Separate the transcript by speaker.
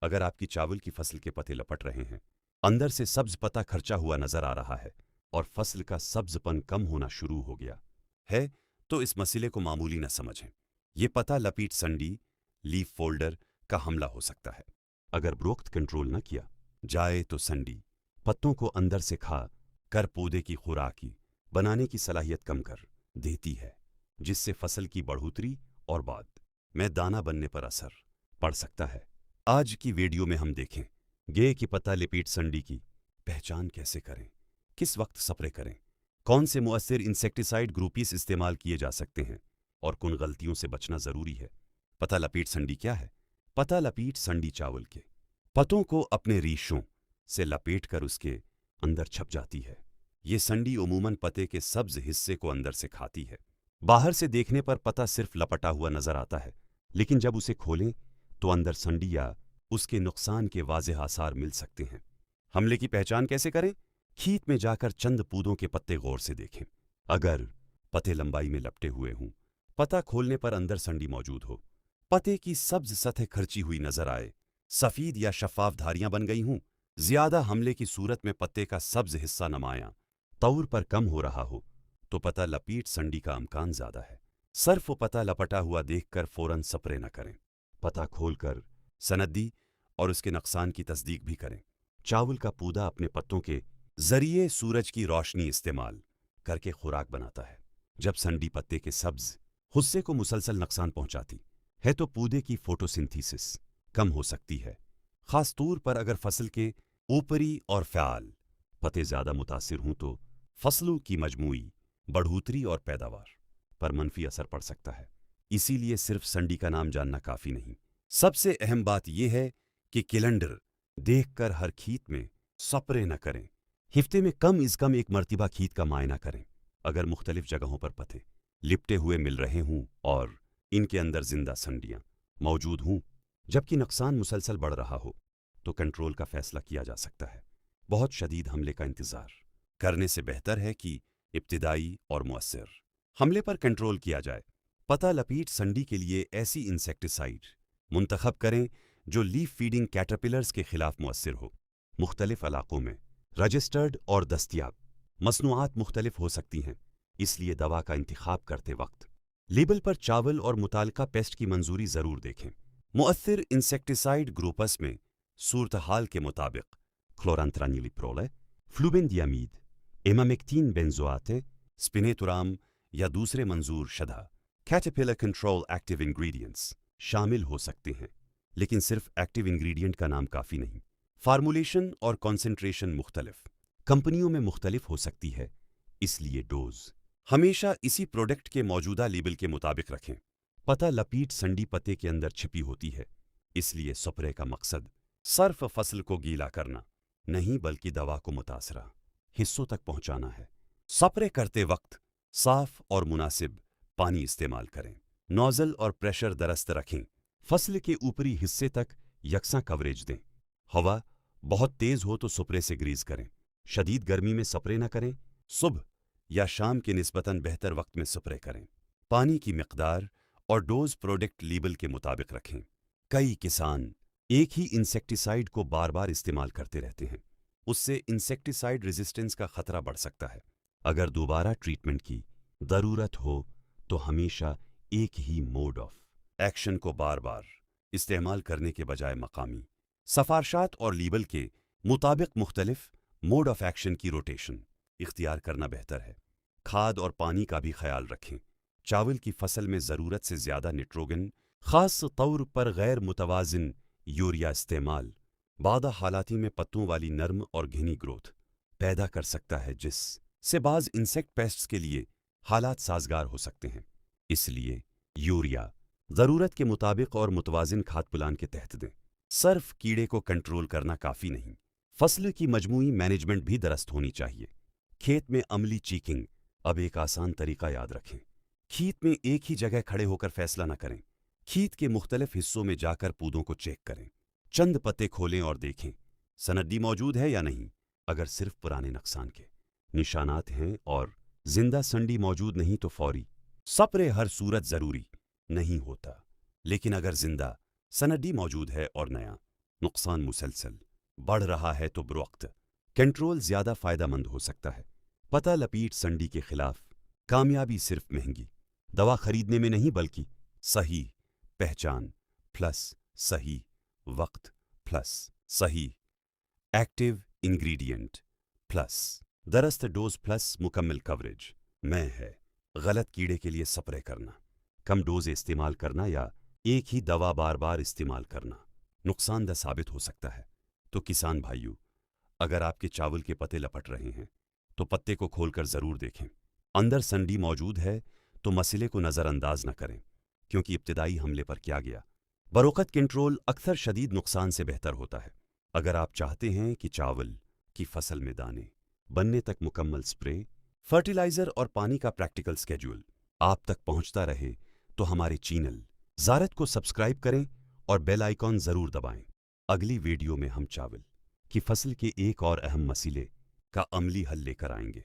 Speaker 1: अगर आपकी चावल की फसल के पत्ते लपट रहे हैं, अंदर से सब्ज पत्ता खर्चा हुआ नजर आ रहा है और फसल का सब्जपन कम होना शुरू हो गया है, तो इस मसले को मामूली न समझें। ये पत्ता लपीट संडी, लीफ फोल्डर का हमला हो सकता है। अगर उपरोक्त कंट्रोल न किया जाए तो संडी पत्तों को अंदर से खा कर पौधे की खुराकी बनाने की सलाहियत कम कर देती है, जिससे फसल की बढ़ोतरी और बाद में दाना बनने पर असर पड़ सकता है। आज की वीडियो में हम देखेंगे कि पत्ता लिपीट संडी की पहचान कैसे करें, किस वक्त स्प्रे करें, कौन से मुअस्सिर इंसेक्टिसाइड ग्रुपीस इस्तेमाल किए जा सकते हैं और किन गलतियों से बचना जरूरी है। पत्ता लपीट संडी क्या है? पत्ता लपीट संडी चावल के पत्तों को अपने रीशों से लपेटकर उसके अंदर छप जाती है। ये संडी उमूमन पत्ते के सब्ज हिस्से को अंदर से खाती है। बाहर से देखने पर पत्ता सिर्फ लपटा हुआ नजर आता है, लेकिन जब उसे खोलें तो अंदर संडी या उसके नुकसान के वाज़ेह आसार मिल सकते हैं। हमले की पहचान कैसे करें? खेत में जाकर चंद पौधों के पत्ते गौर से देखें। अगर पत्ते लंबाई में लपटे हुए हों, पत्ता खोलने पर अंदर संडी मौजूद हो, पत्ते की सब्ज सतह खर्ची हुई नजर आए, सफेद या शफाफ धारियां बन गई हों, ज्यादा हमले की सूरत में पत्ते का सब्ज हिस्सा नमाया तौर पर कम हो रहा हो, तो पत्ता लपीट संडी का अमकान ज्यादा है। सर्फ पत्ता लपटा हुआ देखकर फौरन स्प्रे न करें। पत्ता खोलकर सनदी और उसके नुकसान की तस्दीक भी करें। चावल का पौधा अपने पत्तों के जरिए सूरज की रोशनी इस्तेमाल करके खुराक बनाता है। जब संडी पत्ते के सब्ज हिस्से को मुसलसल नुकसान पहुंचाती है तो पौधे की फोटोसिंथेसिस कम हो सकती है, खास तौर पर अगर फसल के ऊपरी और फ़्याल पत्ते ज़्यादा मुतासिर हों तो फसलों की मजमूई बढ़ोतरी और पैदावार पर मनफी असर पड़ सकता है। इसीलिए सिर्फ संडी का नाम जानना काफ़ी नहीं। सबसे अहम बात यह है कि कैलेंडर देखकर हर खेत में स्प्रे न करें। हफ्ते में कम से कम एक मरतबा खेत का मायना करें। अगर मुख्तलिफ जगहों पर पत्ते लिपटे हुए मिल रहे हों और इनके अंदर जिंदा संडियां मौजूद हों, जबकि नुकसान मुसलसल बढ़ रहा हो, तो कंट्रोल का फैसला किया जा सकता है। बहुत शदीद हमले का इंतजार करने से बेहतर है कि इब्तिदाई और मुअस्सिर हमले पर कंट्रोल किया जाए। पत्ता लपीट संडी के लिए ऐसी इंसेक्टिसाइड मुंतखब करें जो लीफ फीडिंग कैटरपिलर्स के खिलाफ मुअस्सिर हो। मुख्तलिफ इलाकों में रजिस्टर्ड और दस्तयाब मसनूआत मुख्तलिफ हो सकती हैं, इसलिए दवा का इंतखाब करते वक्त लेबल पर चावल और मुतालिका पेस्ट की मंजूरी ज़रूर देखें। मुअस्सिर इंसेक्टिसाइड ग्रुपस में सूरत हाल के मुताबिक क्लोरांथ्रानिलिप्रोल, फ्लूबेंडियामीड, इमामेक्टिन बेंजोआते, स्पिनेतुराम या दूसरे मंजूर शदा कैटरपिलर कंट्रोल एक्टिव इंग्रेडिएंट्स शामिल हो सकते हैं, लेकिन सिर्फ एक्टिव इंग्रेडिएंट का नाम काफ़ी नहीं। फार्मूलेशन और कॉन्सेंट्रेशन मुख्तलिफ कंपनियों में मुख्तलिफ हो सकती है, इसलिए डोज हमेशा इसी प्रोडक्ट के मौजूदा लेबल के मुताबिक रखें। पत्ता लपीट संडी पत्ते के अंदर छिपी होती है, इसलिए स्प्रे का मकसद सर्फ फसल को गीला करना नहीं बल्कि दवा को मुतासरा हिस्सों तक पहुंचाना है। स्प्रे करते वक्त साफ और मुनासिब पानी इस्तेमाल करें। नोजल और प्रेशर दरस्त रखें। फसल के ऊपरी हिस्से तक यकसा कवरेज दें। हवा बहुत तेज हो तो स्प्रे से ग्रीज करें। शदीद गर्मी में स्प्रे न करें। सुबह या शाम के निस्बतन बेहतर वक्त में स्प्रे करें। पानी की मिकदार और डोज प्रोडक्ट लेबल के मुताबिक रखें। कई किसान एक ही इंसेक्टिसाइड को बार बार इस्तेमाल करते रहते हैं, उससे इंसेक्टिसाइड रेजिस्टेंस का खतरा बढ़ सकता है। अगर दोबारा ट्रीटमेंट की ज़रूरत हो तो हमेशा एक ही मोड ऑफ एक्शन को बार बार इस्तेमाल करने के बजाय मकामी सफारशात और लेबल के मुताबिक मुख्तलिफ मोड ऑफ एक्शन की रोटेशन इख्तियार करना बेहतर है। खाद और पानी का भी ख्याल रखें। चावल की फसल में ज़रूरत से ज़्यादा निट्रोगन, ख़ास तौर पर गैर मुतवाज़िन यूरिया इस्तेमाल बादा हालाती में पत्तों वाली नर्म और घनी ग्रोथ पैदा कर सकता है, जिससे बाज़ इंसेक्ट पेस्ट्स के लिए हालात साजगार हो सकते हैं। इसलिए यूरिया ज़रूरत के मुताबिक और मुतवाज़िन खाद प्लान के तहत दें। सर्फ कीड़े को कंट्रोल करना काफ़ी नहीं, फसल की मजमूई मैनेजमेंट भी दुरुस्त होनी चाहिए। खेत में अमली चीकिंग अब एक आसान तरीका याद रखें। खेत में एक ही जगह खड़े होकर फैसला न करें। खेत के मुख्तलिफ हिस्सों में जाकर पौधों को चेक करें। चंद पत्ते खोलें और देखें सनदी मौजूद है या नहीं। अगर सिर्फ पुराने नुकसान के निशानात हैं और जिंदा संडी मौजूद नहीं तो फौरी स्प्रे हर सूरत ज़रूरी नहीं होता, लेकिन अगर जिंदा सनदी मौजूद है और नया नुकसान मुसलसल बढ़ रहा है तो बरवक्त कंट्रोल ज्यादा फायदेमंद हो सकता है। पता लपीट संडी के खिलाफ कामयाबी सिर्फ महंगी दवा खरीदने में नहीं बल्कि सही पहचान प्लस सही वक्त प्लस सही एक्टिव इंग्रेडिएंट प्लस दरस्त डोज प्लस मुकम्मल कवरेज में है। गलत कीड़े के लिए स्प्रे करना, कम डोज इस्तेमाल करना या एक ही दवा बार बार इस्तेमाल करना नुकसानदेह साबित हो सकता है। तो किसान भाइयों, अगर आपके चावल के पत्ते लपट रहे हैं तो पत्ते को खोलकर जरूर देखें। अंदर संडी मौजूद है तो मसले को नजरअंदाज न करें, क्योंकि इब्तिदाई हमले पर क्या गया बरोकत कंट्रोल अक्सर शदीद नुकसान से बेहतर होता है। अगर आप चाहते हैं कि चावल की फसल में दाने बनने तक मुकम्मल स्प्रे, फर्टिलाइजर और पानी का प्रैक्टिकल स्केड्यूल आप तक पहुंचता रहे तो हमारे चैनल ज़ारत को सब्सक्राइब करें और बेल आइकॉन जरूर दबाएं। अगली वीडियो में हम चावल की फसल के एक और अहम मसले का अमली हल लेकर आएंगे।